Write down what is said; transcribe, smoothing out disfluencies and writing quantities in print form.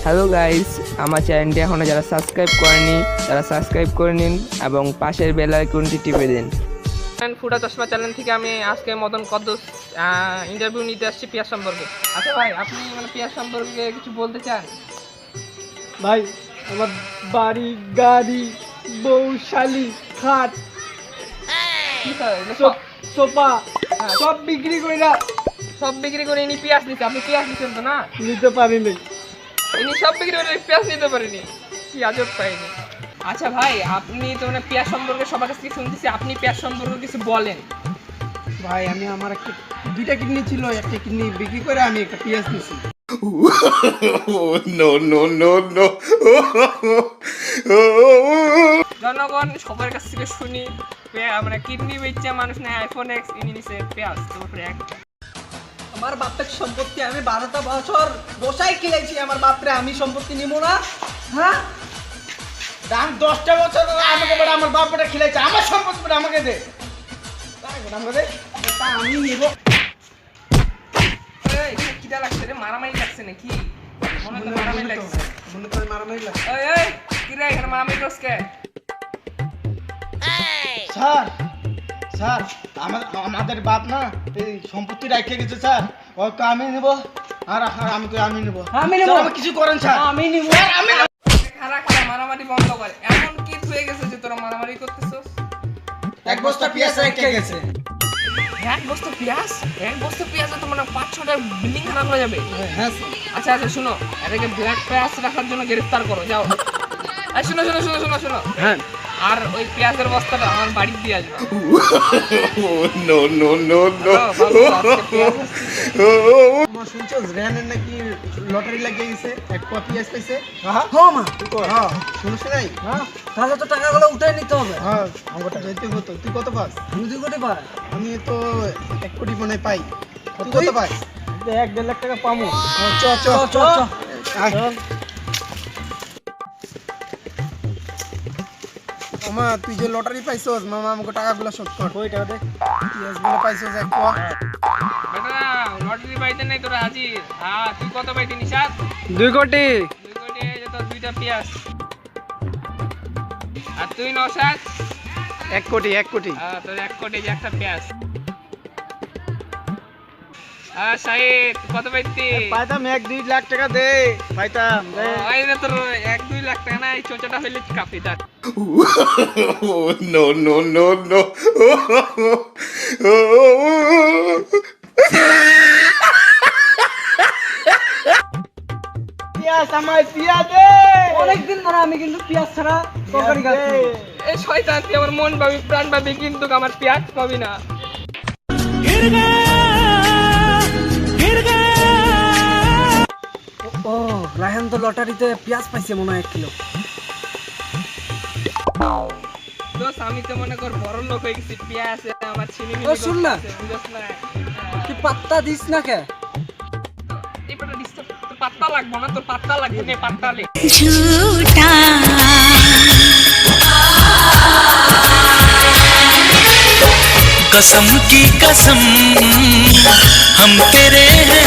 Hello guys, আমার চ্যানেলটি এখনও যারা সাবস্ক্রাইব করেনি তারা সাবস্ক্রাইব করে নিন এবং পাশের বেল আইকনটি টিপে দিন। ফুটা চশমা চ্যানেল থেকে আমি আজকে মদন কদ্দুস ইন্টারভিউ নিতে আসছি পেঁয়াজ সম্পর্কে। আচ্ছা ভাই, আপনি মানে পেঁয়াজ সম্পর্কে কিছু বলতে চান? ভাই, আমার বাড়ি, গাড়ি, বউ, শালি, খাট, কি স্যার, এগুলো সোফা সব বিক্রি করে না সব বিক্রি করে ইনি পেঁয়াজ নিচ্ছে। আপনি পেঁয়াজ নিচ্ছেন তো না? নিতে পারিনি। ইনি সব বিক্রি করে পেঁয়াজ নিতে পারেনি, কি আজব পাইনি। আচ্ছা ভাই, আপনি তো মানে পেঁয়াজ সম্পর্কে সবার কাছ থেকে শুনতেছি, আপনি পেঁয়াজ সম্পর্কে কিছু বলেন। ভাই, আমি আমার দুইটা কিডনি ছিল, একটা কিডনি বিক্রি করে আমি একটা পেঁয়াজ নিছি। No, no, no, no. জনগণ সবার কাছ থেকে শুনি, মানে কিডনি বেচছে মানুষ না আইফোন এক্স, ইনি নিছে পেঁয়াজ। তারপরে আমার বাপের সম্পত্তি আমি 12টা বছর বসাই কিনেছি। আমার বাপরে আমি সম্পত্তি নিব না? হ্যাঁ, দাম 10টা বছর আমাকে বলে আমার বাপটা খিলাইছে, আমার সম্পত্তি আমাকে দে। আমি নিব। কিটা লাগছে রে? মারামারি লাগছে নাকি? মনে হয় মারামারি লাগছে। মনে করে মারামারি লাগছে। এই কি রে, এখানে মারামারি করছ কে? স্যার, স্যার, আমাদের বাপ না এই সম্পত্তি রেখে গেছে স্যার, তো আমি নিব। আর আমি নিব। আমি কিছু করেন স্যার, আমি নিব। খারা খারা মারামারি বন্ধ করে। এমন কি হয়ে গেছে যে তোরা মারামারি করতেছস? এক বস্তা পেঁয়াজ রেখে গেছে। এক বস্তা পেঁয়াজ? এক বস্তা পেঁয়াজে তো মানে 5-6টা বিল্ডিং খারাপ হয়ে যাবে। হ্যাঁ। আচ্ছা আচ্ছা, শুনো, এটাকে ব্ল্যাক পেঁয়াজ রাখার জন্য গ্রেফতার করো, যাও। আর শুনো শুনো শুনো শুনো শুনো, হ্যাঁ, আর ওই পেঁয়াজের বস্তাটা আমার বাড়িতে দিয়ে আসবে। No, no, no, no. আমার শুনছো রেহানের নাকি লটারি লাগিয়ে গেছে, এক কোয়া পেঁয়াজ পাইছে। হ্যাঁ মা, হ্যাঁ, শুনিস নাই? হ্যাঁ, তাহলে তো টাকাগুলো উঠে নিতে হবে। হ্যাঁ, আমার টাকা দিতে হতো। তুই কত পাস? আমি 2 কোটি পাই। আমি তো 1 কোটি মনে হয় পাই। তুই কত পাস? 1-1.5 লাখ টাকা পাবো। চ চ চ চ। মামা, তুই যে লটারি পাইছস, মামা আমাকে টাকাগুলো শোধ কর। ওই টাকা দে। পেঁয়াজগুলো পাইছস এক কোয়া। বেটা, লটারি পাইতে নাই তোরা হাজির। হ্যাঁ, তুই কত পাইতি নিশাদ? 2 কোটি। 2 কোটি, এই যে তোর 2টা পেঁয়াজ। আর তুই নশাদ? 1 কোটি, 1 কোটি। হ্যাঁ, তোর 1 কোটি যে একটা পেঁয়াজ। শাহিদ, কত পাইতি? পাইতাম 1-2 লাখ টাকা দে। পাইতাম দে। এই যে তোর 1-2 লাখ টাকা না, এই চোচাটা হইলে কাপি থাক। No, no, no, no. পেঁয়াজ আমার পেঁয়াজ দে। অনেকদিন ধরে আমি কিন্তু পেঁয়াজ ছাড়া তরকারি খাচ্ছি। এই শয়তান, তুই আমার মন পাবি, প্রাণ পাবি, কিন্তু আমার পেঁয়াজ পাবি না। ও, রায়হান তো লটারিতে পেঁয়াজ পাইছে মনে হয় 1 কিলো। দোস্ত, আমি তো মনে কর বড় লোক হয়ে গেছি, পেঁয়াজ আমার চিনি ও, শুন না। বুঝছ না? তুই পাত্তা দিস না কে? এই পাটা ডিস্টার্ব, তোর পাত্তা লাগবো না, তোর পাত্তা লাগবে না, পাত্তা লে। झूठा कसम की कसम हम तेरे हैं।